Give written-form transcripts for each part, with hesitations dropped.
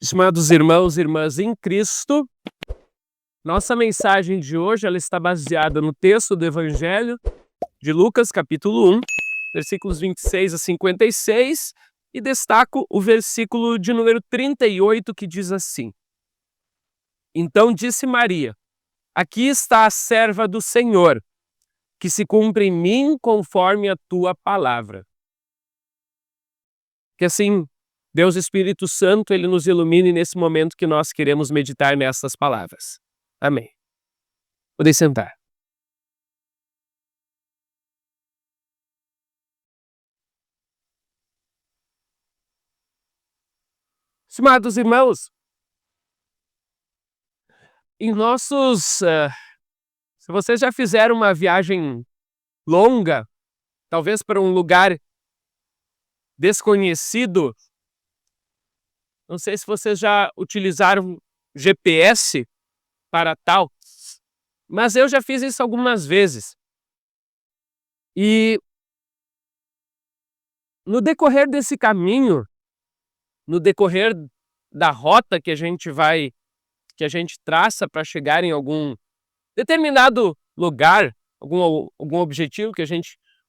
Estimados irmãos e irmãs em Cristo, nossa mensagem de hoje ela está baseada no texto do Evangelho de Lucas, capítulo 1, versículos 26 a 56, e destaco o versículo de número 38, que diz assim: Então disse Maria: Aqui está a serva do Senhor, que se cumpra em mim conforme a tua palavra. Que assim Deus Espírito Santo, Ele nos ilumine nesse momento que nós queremos meditar nessas palavras. Amém. Podem sentar. Estimados irmãos, se vocês já fizeram uma viagem longa, talvez para um lugar desconhecido, não sei se vocês já utilizaram GPS para tal, mas eu já fiz isso algumas vezes. E no decorrer desse caminho, no decorrer da rota que a gente traça para chegar em algum determinado lugar, algum objetivo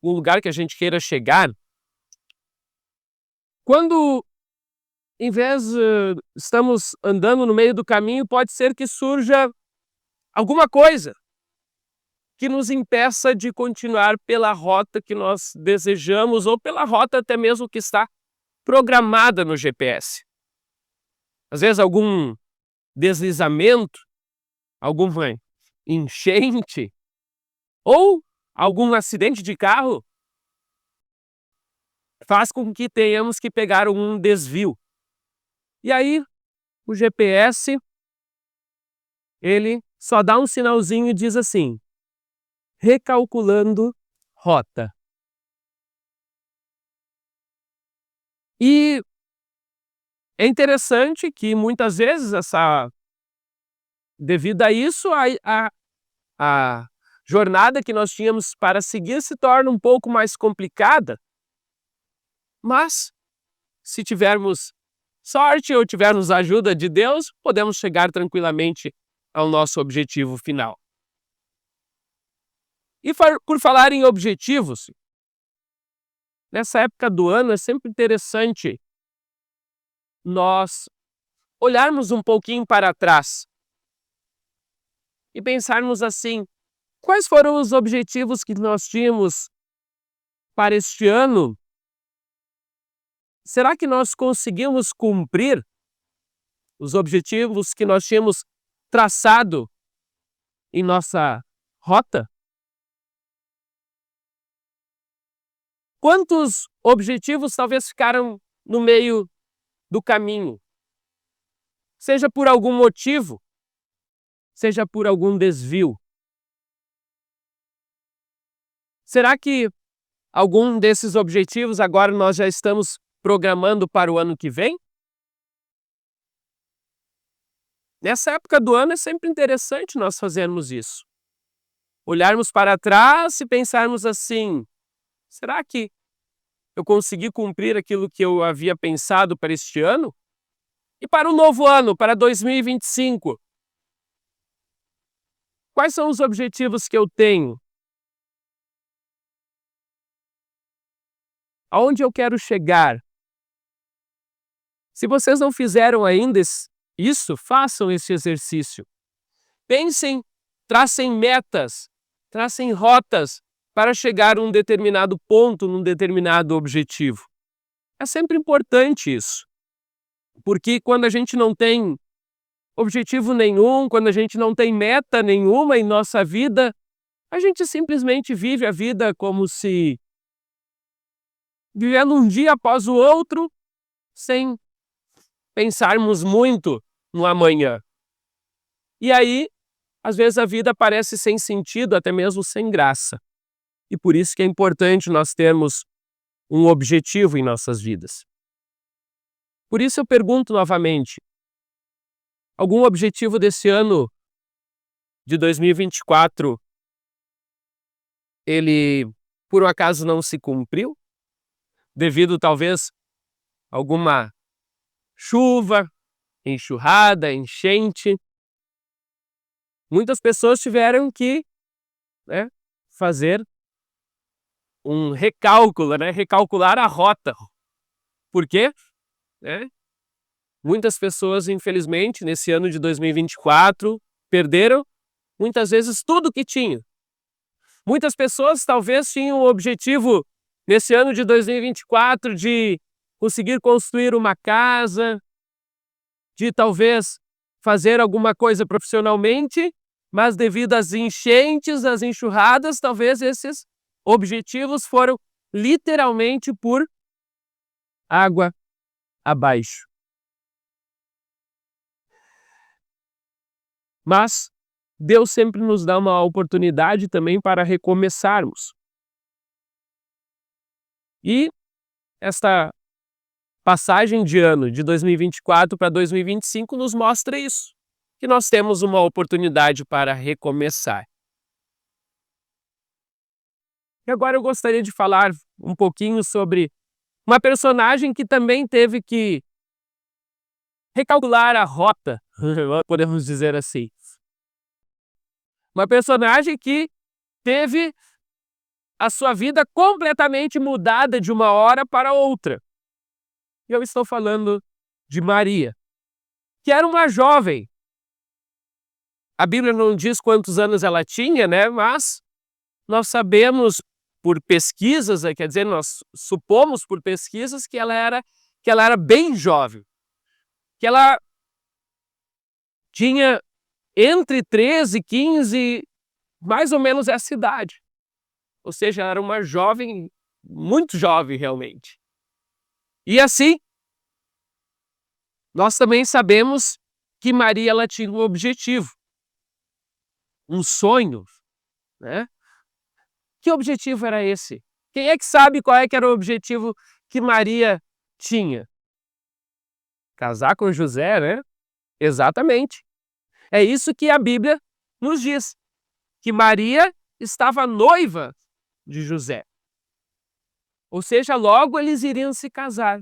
algum lugar que a gente queira chegar, quando em vez estamos andando no meio do caminho, pode ser que surja alguma coisa que nos impeça de continuar pela rota que nós desejamos ou pela rota até mesmo que está programada no GPS. Às vezes algum deslizamento, alguma enchente ou algum acidente de carro faz com que tenhamos que pegar um desvio. E aí o GPS ele só dá um sinalzinho e diz assim: recalculando rota. E é interessante que muitas vezes devido a isso, a jornada que nós tínhamos para seguir se torna um pouco mais complicada. Mas, se tivermos sorte ou tivermos a ajuda de Deus, podemos chegar tranquilamente ao nosso objetivo final. E por falar em objetivos, nessa época do ano é sempre interessante nós olharmos um pouquinho para trás e pensarmos assim: quais foram os objetivos que nós tínhamos para este ano? Será que nós conseguimos cumprir os objetivos que nós tínhamos traçado em nossa rota? Quantos objetivos talvez ficaram no meio do caminho? Seja por algum motivo, seja por algum desvio. Será que algum desses objetivos agora nós já estamos programando para o ano que vem? Nessa época do ano é sempre interessante nós fazermos isso. Olharmos para trás e pensarmos assim: será que eu consegui cumprir aquilo que eu havia pensado para este ano? E para o novo ano, para 2025? Quais são os objetivos que eu tenho? Aonde eu quero chegar? Se vocês não fizeram ainda isso, façam esse exercício. Pensem, tracem metas, tracem rotas para chegar a um determinado ponto, num determinado objetivo. É sempre importante isso, porque quando a gente não tem objetivo nenhum, quando a gente não tem meta nenhuma em nossa vida, a gente simplesmente vive a vida como se vivendo um dia após o outro, sem pensarmos muito no amanhã. E aí, às vezes a vida parece sem sentido, até mesmo sem graça. E por isso que é importante nós termos um objetivo em nossas vidas. Por isso eu pergunto novamente: algum objetivo desse ano de 2024, ele por um acaso não se cumpriu? Devido talvez a alguma chuva, enxurrada, enchente. Muitas pessoas tiveram que, né, fazer um recálculo, né, recalcular a rota. Por quê? Né? Muitas pessoas, infelizmente, nesse ano de 2024, perderam muitas vezes tudo que tinham. Muitas pessoas talvez tinham o objetivo, nesse ano de 2024, de conseguir construir uma casa, de talvez fazer alguma coisa profissionalmente, mas devido às enchentes, às enxurradas, talvez esses objetivos foram literalmente por água abaixo. Mas Deus sempre nos dá uma oportunidade também para recomeçarmos. E esta passagem de ano de 2024 para 2025 nos mostra isso, que nós temos uma oportunidade para recomeçar. E agora eu gostaria de falar um pouquinho sobre uma personagem que também teve que recalcular a rota, podemos dizer assim. Uma personagem que teve a sua vida completamente mudada de uma hora para outra. E eu estou falando de Maria, que era uma jovem. A Bíblia não diz quantos anos ela tinha, né? Mas nós sabemos por pesquisas, quer dizer, nós supomos por pesquisas que ela era bem jovem. Que ela tinha entre 13 e 15, mais ou menos essa idade. Ou seja, ela era uma jovem, muito jovem realmente. E assim, nós também sabemos que Maria ela tinha um objetivo, um sonho, né? Que objetivo era esse? Quem é que sabe qual é que era o objetivo que Maria tinha? Casar com José, né? Exatamente. É isso que a Bíblia nos diz, que Maria estava noiva de José. Ou seja, logo eles iriam se casar.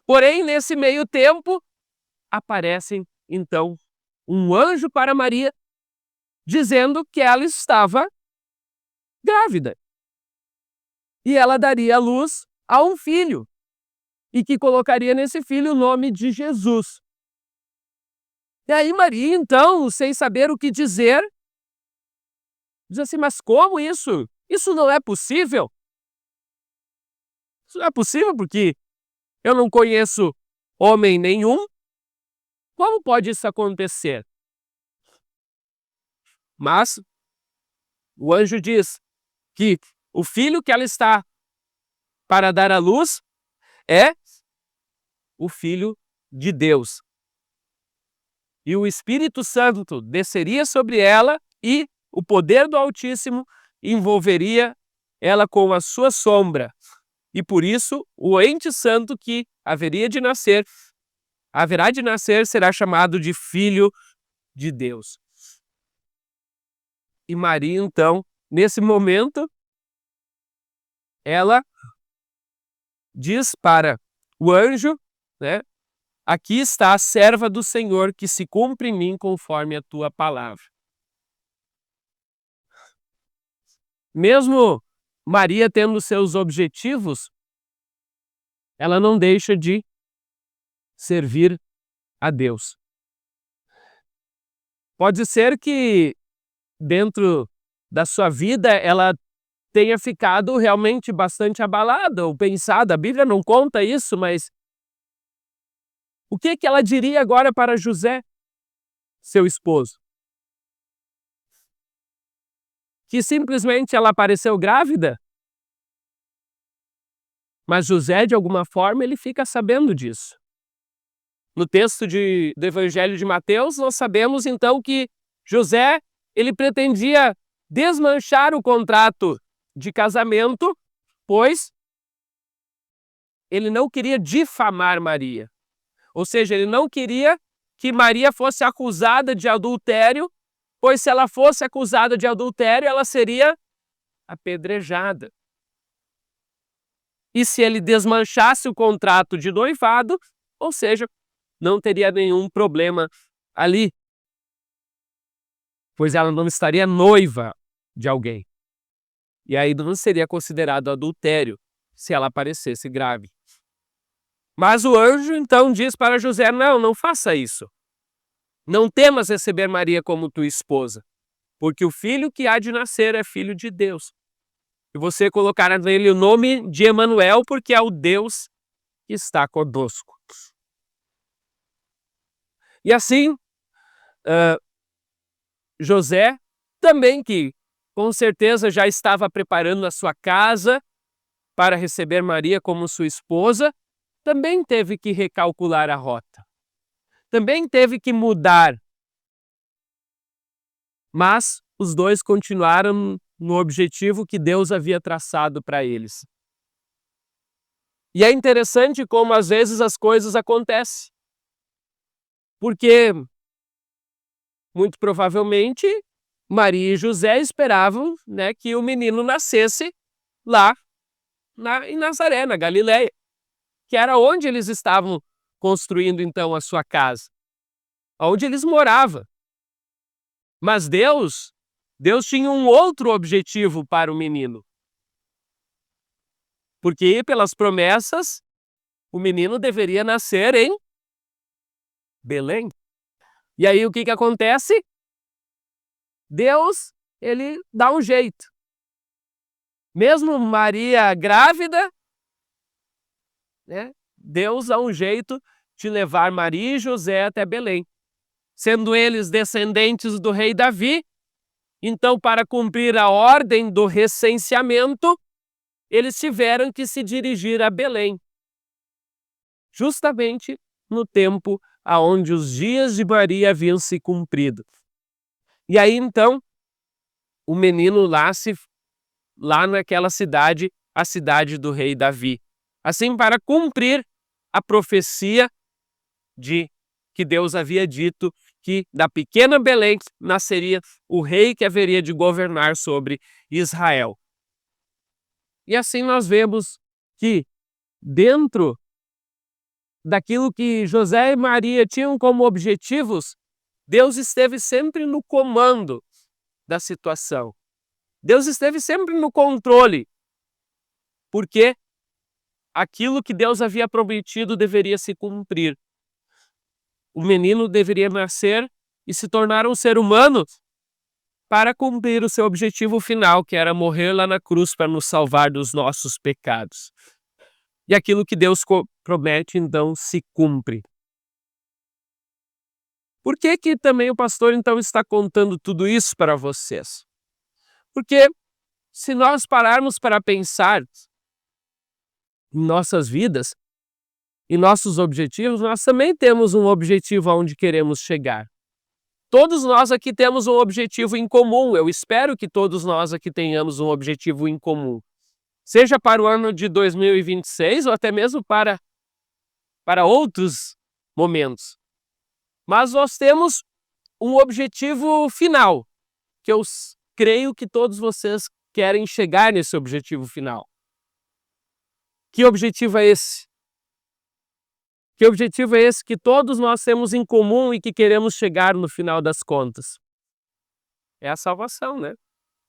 Porém, nesse meio tempo, aparece então um anjo para Maria, dizendo que ela estava grávida. E ela daria à luz a um filho, e que colocaria nesse filho o nome de Jesus. E aí Maria, então, sem saber o que dizer, diz assim, mas como isso? Isso não é possível? Isso não é possível porque eu não conheço homem nenhum. Como pode isso acontecer? Mas o anjo diz que o filho que ela está para dar à luz é o Filho de Deus. E o Espírito Santo desceria sobre ela e o poder do Altíssimo envolveria ela com a sua sombra. E por isso o ente santo que haverá de nascer será chamado de Filho de Deus. E Maria, então, nesse momento, ela diz para o anjo, né? Aqui está a serva do Senhor, que se cumpre em mim conforme a tua palavra. Mesmo Maria tendo seus objetivos, ela não deixa de servir a Deus. Pode ser que dentro da sua vida ela tenha ficado realmente bastante abalada ou pensada. A Bíblia não conta isso, mas o que ela diria agora para José, seu esposo? Que simplesmente ela apareceu grávida? Mas José, de alguma forma, ele fica sabendo disso. No texto do Evangelho de Mateus, nós sabemos então que José, ele pretendia desmanchar o contrato de casamento, pois ele não queria difamar Maria. Ou seja, ele não queria que Maria fosse acusada de adultério, pois se ela fosse acusada de adultério, ela seria apedrejada. E se ele desmanchasse o contrato de noivado, ou seja, não teria nenhum problema ali, pois ela não estaria noiva de alguém. E aí não seria considerado adultério se ela aparecesse grávida. Mas o anjo então diz para José: não faça isso. Não temas receber Maria como tua esposa, porque o filho que há de nascer é filho de Deus. E você colocará nele o nome de Emanuel, porque é o Deus que está conosco. E assim, José, também que com certeza já estava preparando a sua casa para receber Maria como sua esposa, também teve que recalcular a rota. Também teve que mudar. Mas os dois continuaram no objetivo que Deus havia traçado para eles. E é interessante como às vezes as coisas acontecem. Porque, muito provavelmente, Maria e José esperavam, né, que o menino nascesse lá em Nazaré, na Galileia, que era onde eles estavam construindo então a sua casa, onde eles moravam. Mas Deus tinha um outro objetivo para o menino. Porque pelas promessas, o menino deveria nascer em Belém. E aí o que acontece? Deus, ele dá um jeito. Mesmo Maria grávida, né, Deus dá um jeito de levar Maria e José até Belém. Sendo eles descendentes do rei Davi, então, para cumprir a ordem do recenseamento, eles tiveram que se dirigir a Belém, justamente no tempo aonde os dias de Maria haviam se cumprido. E aí, então, o menino nasce lá naquela cidade, a cidade do rei Davi. Assim, para cumprir a profecia de que Deus havia dito que da pequena Belém nasceria o rei que haveria de governar sobre Israel. E assim nós vemos que dentro daquilo que José e Maria tinham como objetivos, Deus esteve sempre no comando da situação. Deus esteve sempre no controle, porque aquilo que Deus havia prometido deveria se cumprir. O menino deveria nascer e se tornar um ser humano para cumprir o seu objetivo final, que era morrer lá na cruz para nos salvar dos nossos pecados. E aquilo que Deus promete, então, se cumpre. Por que também o pastor, então, está contando tudo isso para vocês? Porque se nós pararmos para pensar em nossas vidas, em nossos objetivos, nós também temos um objetivo aonde queremos chegar. Todos nós aqui temos um objetivo em comum. Eu espero que todos nós aqui tenhamos um objetivo em comum. Seja para o ano de 2026 ou até mesmo para outros momentos. Mas nós temos um objetivo final, que eu creio que todos vocês querem chegar nesse objetivo final. Que objetivo é esse? Que objetivo é esse que todos nós temos em comum e que queremos chegar no final das contas? É a salvação, né?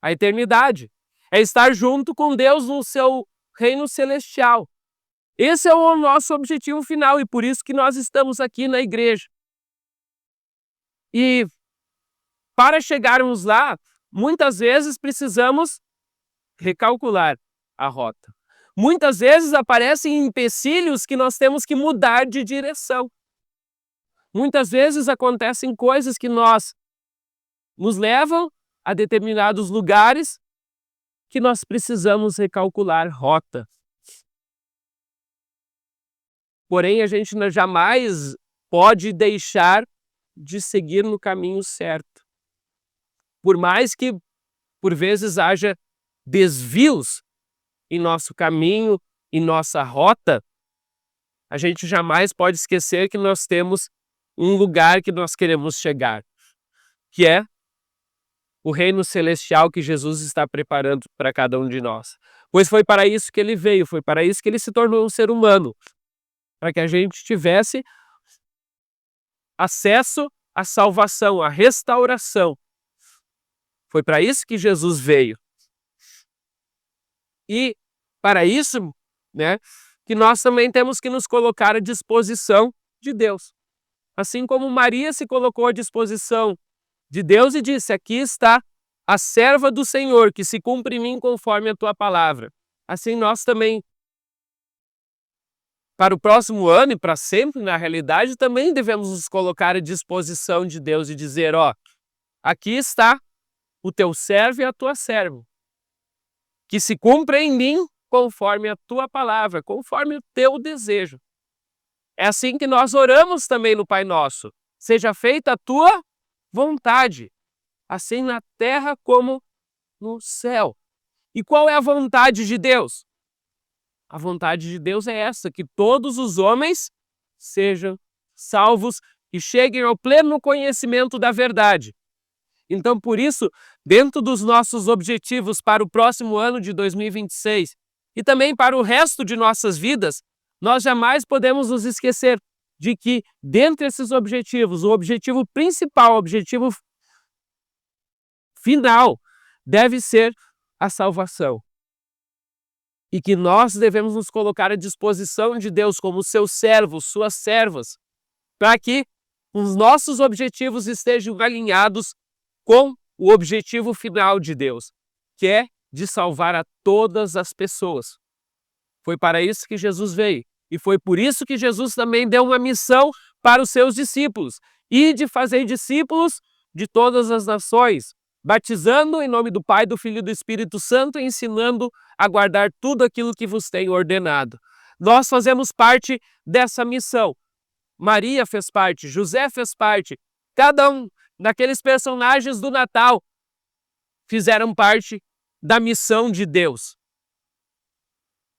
A eternidade. É estar junto com Deus no seu reino celestial. Esse é o nosso objetivo final e por isso que nós estamos aqui na igreja. E para chegarmos lá, muitas vezes precisamos recalcular a rota. Muitas vezes aparecem empecilhos que nós temos que mudar de direção. Muitas vezes acontecem coisas que nos levam a determinados lugares que nós precisamos recalcular rota. Porém, a gente jamais pode deixar de seguir no caminho certo. Por mais que, por vezes, haja desvios em nosso caminho, em nossa rota, a gente jamais pode esquecer que nós temos um lugar que nós queremos chegar, que é o reino celestial que Jesus está preparando para cada um de nós. Pois foi para isso que ele veio, foi para isso que ele se tornou um ser humano, para que a gente tivesse acesso à salvação, à restauração. Foi para isso que Jesus veio. E para isso, que nós também temos que nos colocar à disposição de Deus. Assim como Maria se colocou à disposição de Deus e disse: aqui está a serva do Senhor, que se cumpre em mim conforme a tua palavra. Assim nós também, para o próximo ano e para sempre, na realidade, também devemos nos colocar à disposição de Deus e dizer: aqui está o teu servo e a tua serva, que se cumpra em mim conforme a tua palavra, conforme o teu desejo. É assim que nós oramos também no Pai Nosso. Seja feita a tua vontade, assim na terra como no céu. E qual é a vontade de Deus? A vontade de Deus é essa, que todos os homens sejam salvos e cheguem ao pleno conhecimento da verdade. Então, por isso, dentro dos nossos objetivos para o próximo ano de 2026 e também para o resto de nossas vidas, nós jamais podemos nos esquecer de que, dentre esses objetivos, o objetivo principal, o objetivo final, deve ser a salvação. E que nós devemos nos colocar à disposição de Deus como seus servos, suas servas, para que os nossos objetivos estejam alinhados com o objetivo final de Deus, que é de salvar a todas as pessoas. Foi para isso que Jesus veio. E foi por isso que Jesus também deu uma missão para os seus discípulos, e de fazer discípulos de todas as nações, batizando em nome do Pai, do Filho e do Espírito Santo, e ensinando a guardar tudo aquilo que vos tenho ordenado. Nós fazemos parte dessa missão. Maria fez parte, José fez parte, cada um daqueles personagens do Natal fizeram parte da missão de Deus.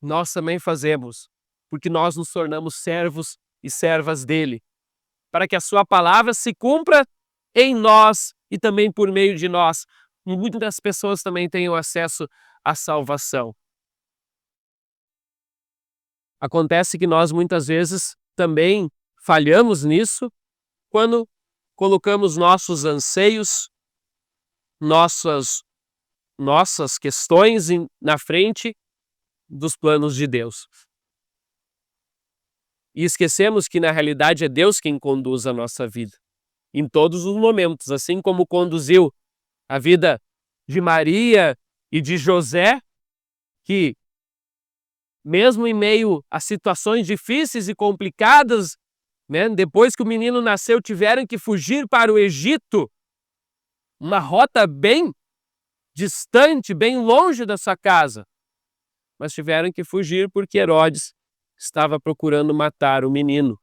Nós também fazemos, porque nós nos tornamos servos e servas dele, para que a sua palavra se cumpra em nós e também por meio de nós. Muitas pessoas também tenham acesso à salvação. Acontece que nós muitas vezes também falhamos nisso quando colocamos nossos anseios, nossas questões na frente dos planos de Deus. E esquecemos que na realidade é Deus quem conduz a nossa vida, em todos os momentos, assim como conduziu a vida de Maria e de José, que mesmo em meio a situações difíceis e complicadas, depois que o menino nasceu, tiveram que fugir para o Egito, uma rota bem distante, bem longe da sua casa. Mas tiveram que fugir porque Herodes estava procurando matar o menino.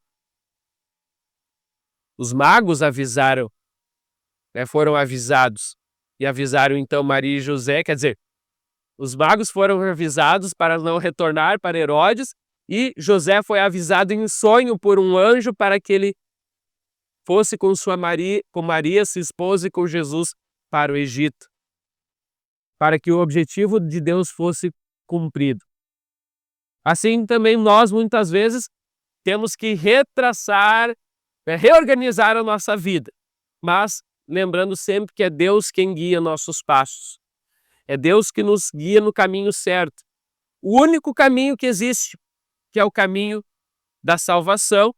Os magos avisaram, foram avisados, e avisaram então Maria e José, quer dizer, os magos foram avisados para não retornar para Herodes, e José foi avisado em sonho por um anjo para que ele fosse com Maria, sua esposa, e com Jesus para o Egito, para que o objetivo de Deus fosse cumprido. Assim também nós muitas vezes temos que reorganizar a nossa vida, mas lembrando sempre que é Deus quem guia nossos passos. É Deus que nos guia no caminho certo. O único caminho que existe, que é o caminho da salvação,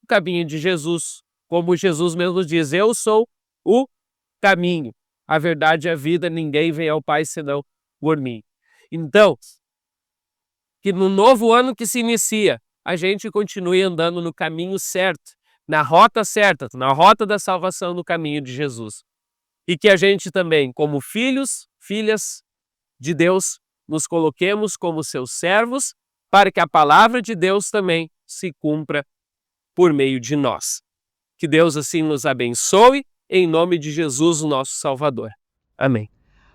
o caminho de Jesus. Como Jesus mesmo diz: eu sou o caminho, a verdade e a vida, ninguém vem ao Pai senão por mim. Então, que no novo ano que se inicia, a gente continue andando no caminho certo, na rota certa, na rota da salvação, no caminho de Jesus. E que a gente também, como filhos, filhas de Deus, nos coloquemos como seus servos, para que a palavra de Deus também se cumpra por meio de nós. Que Deus assim nos abençoe, em nome de Jesus, o nosso Salvador. Amém.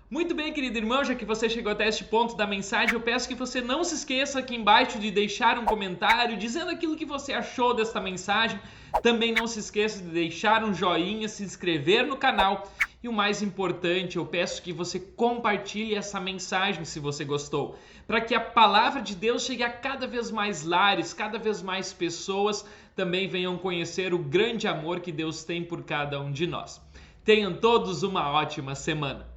Muito bem, querido irmão, já que você chegou até este ponto da mensagem, eu peço que você não se esqueça aqui embaixo de deixar um comentário dizendo aquilo que você achou desta mensagem. Também não se esqueça de deixar um joinha, se inscrever no canal E o mais importante, eu peço que você compartilhe essa mensagem se você gostou, para que a palavra de Deus chegue a cada vez mais lares, cada vez mais pessoas também venham conhecer o grande amor que Deus tem por cada um de nós. Tenham todos uma ótima semana.